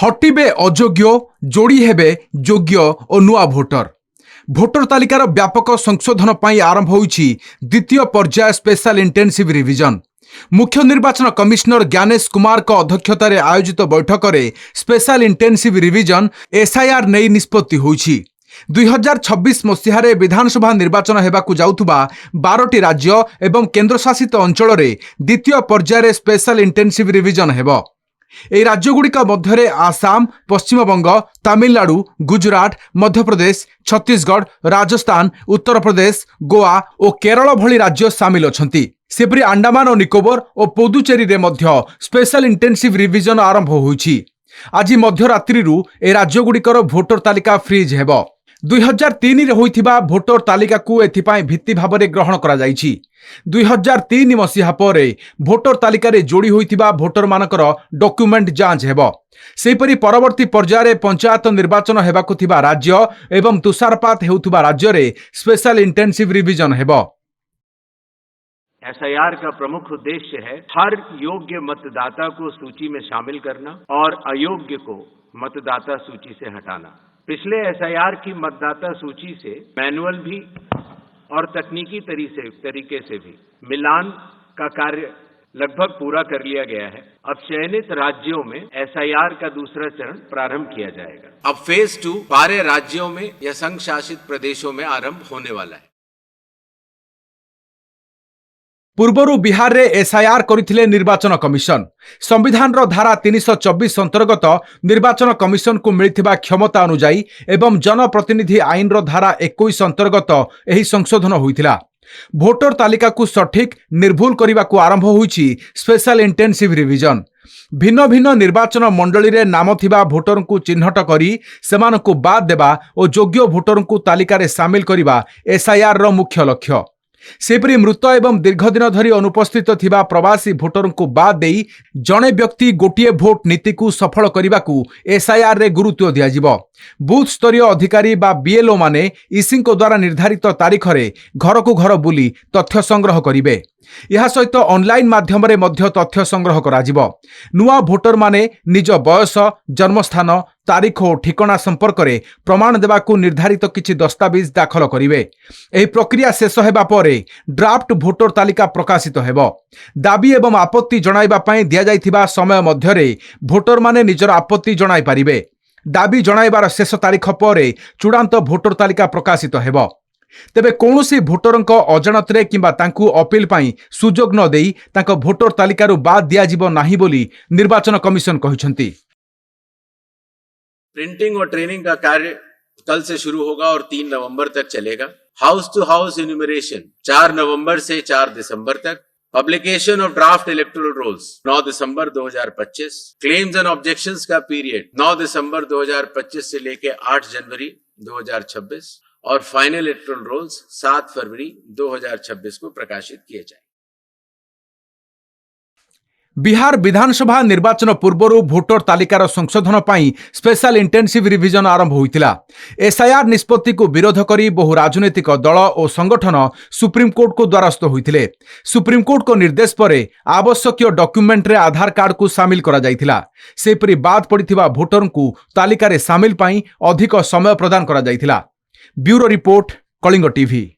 हटिबे अयोग्य जोड़ी हेबे योग्य और नुआ भोटर भोटर तालिकार व्यापक संशोधन पर आरंभ होईछि द्वितीय पर्याय स्पेशल इंटेंसिव रिविजन। मुख्य निर्वाचन कमिश्नर ज्ञानेश कुमार को अध्यक्षतार आयोजित बैठक में स्पेशल इंटेंसिव रिविजन एसआईआर नहीं निष्पत्ति होईछि। 2026 मसीहारे विधानसभा निर्वाचन हेबाकु जाउथुबा 12टी राज्य एवं केन्द्रशासित अंचल में द्वितीय पर्यायर स्पेशल इंटेंसिव रिविजन हेबो। এই রাজ্যগুড়িক মধ্যে আসাম, পশ্চিমবঙ্গ, তামিলনাড়ু, গুজরাট, মধ্যপ্রদেশ, ছত্তিশগড়, রাজস্থান, উত্তরপ্রদেশ, গোয়া ও কেরল ভଳି রাজ্য সামিল অছন্তি। সেপরি আন্ডামান ও নিকোবর ও পুদুচেরিরে মধ্য স্পেশাল ইন্টেন্সিভ রিভিজন আরম্ভ ହୋଇଛି। আজি ମଧ୍ୟରାତ୍ରିରୁ এই রাজ্যগুড়িকর ভোটর তালিকা ফ্রিজ ହେବ। 2003 ରେ ହୋଇଥିବା ଭୋଟର ତାଲିକାକୁ ଏଥିପାଇଁ ଭିତ୍ତି ଭାବରେ ଗ୍ରହଣ କରାଯାଇଛି। 2003 ମସିହା ପରେ ଭୋଟର ତାଲିକାରେ ଯୋଡ଼ି ହୋଇଥିବା ଭୋଟରମାନଙ୍କର ଡକ୍ୟୁମେଣ୍ଟ ଯାଞ୍ଚ ହେବ। ସେହିପରି ପରବର୍ତ୍ତୀ ପର୍ଯ୍ୟାୟରେ ପଞ୍ଚାୟତ ନିର୍ବାଚନ ହେବାକୁ ଥିବା ରାଜ୍ୟ ଏବଂ ତୁଷାରପାତ ହେଉଥିବା ରାଜ୍ୟରେ ସ୍ପେଶାଲ ଇଣ୍ଟେନ୍ସିଭ ରିଭିଜନ ହେବ। एसआईआर का प्रमुख उद्देश्य है हर योग्य मतदाता को सूची में शामिल करना और अयोग्य को मतदाता सूची से हटाना। पिछले एसआईआर की मतदाता सूची से मैनुअल भी और तकनीकी तरीके से भी मिलान का कार्य लगभग पूरा कर लिया गया है। अब चयनित राज्यों में एसआईआर का दूसरा चरण प्रारंभ किया जाएगा। अब फेज 2 12 राज्यों में या संघ शासित प्रदेशों में आरंभ होने वाला है। पूर्वरु बिहार रे एसआईआर करिथिले निर्वाचन कमिशन। संविधान रो धारा 324 अंतर्गत निर्वाचन कमिशन को मिलिथिबा क्षमता अनुसार एवं जनप्रतिनिधि आईन रो धारा 21 अंतर्गत एही संशोधन होइथिला। भोटर तालिका को सठिक निर्भुल करने को आरंभ होईछि स्पेशल इंटेंसिव रिविजन। भिन्न भिन्न निर्वाचन मंडली रे नाम थिबा भोटर को चिन्हट करी सेमानकु बाद देबा और योग्य भोटर को तालिका रे शामिल करबा एसआईआर रो मुख्य लक्ष्य। सेपरी मृत एवं दीर्घदिन धरी अनुपस्थित थिबा प्रवासी भोटर को बाद देई जणे व्यक्ति गोटिए भोट नीति को सफल करने को एसआईआर रे गुरुत्व दिया। बूथ स्तरीय अधिकारी बा बीएलओ माने ईसी द्वारा निर्धारित तारीख रे घर को घर बुली तथ्य संग्रह करिवे। यह सहित ऑनलाइन माध्यम रे मध्य तथ्य संग्रह कराजिबो। नुआ भोटर माने निज बयस, जन्मस्थान, तारीख और ठिकाना संपर्क में प्रमाण देवाकू निर्धारित किछि दस्तावेज दाखल करिवे। एही प्रक्रिया शेष हेबा परे ड्राफ्ट भोटर तालिका प्रकाशित हेबो। दाबी एवं आपत्ति जणाइबा पई दिया जाइथिबा समय मध्यरे भोटर माने निजर आपत्ति जणाइ पारिबे। दाबी जणाइबार शेष तारीख परे चूड़ांत भोटर तालिका प्रकाशित हेबो। तेबे कौनसी भोटरंक अजाणतरे किंबा तांकू अपील पाई सुजोग न देई तांको भोटर तालिकारु बाद दियाजिबो नाही बोली निर्वाचन कमिशन कहिसंती। प्रिंटिंग और ट्रेनिंग का कार्य कल से शुरू होगा और 3 नवंबर तक चलेगा। हाउस टू हाउस इन्यूमरेशन 4 नवंबर से 4 दिसंबर तक। Publication of draft electoral rolls 9 दिसंबर 2025। क्लेम्स एंड ऑब्जेक्शंस का पीरियड 9 दिसंबर 2025 से लेकर 8 जनवरी 2026 और फाइनल इलेक्टोरल रोल्स 7 फरवरी 2026 को प्रकाशित किए जाए। बिहार विधानसभा निर्वाचन पूर्व भोटर तालिकार संशोधन पाई स्पेशल इंटेंसिव रिविजन आरंभ होइतिला। एसआईआर निष्पत्ति को विरोध करी बहु राजनीतिक दल और संगठन सुप्रीमकोर्ट को द्वारस्थ होइतिले। सुप्रीमकोर्ट को निर्देश पर आवश्यक डॉक्यूमेंट रे आधार कार्ड को शामिल करा जाइतिला। सेपरि बाद पड़िथिबा भोटर को तालिका रे शामिल पाई अधिक समय प्रदान करा जाइतिला। Bureau report, Kalinga TV.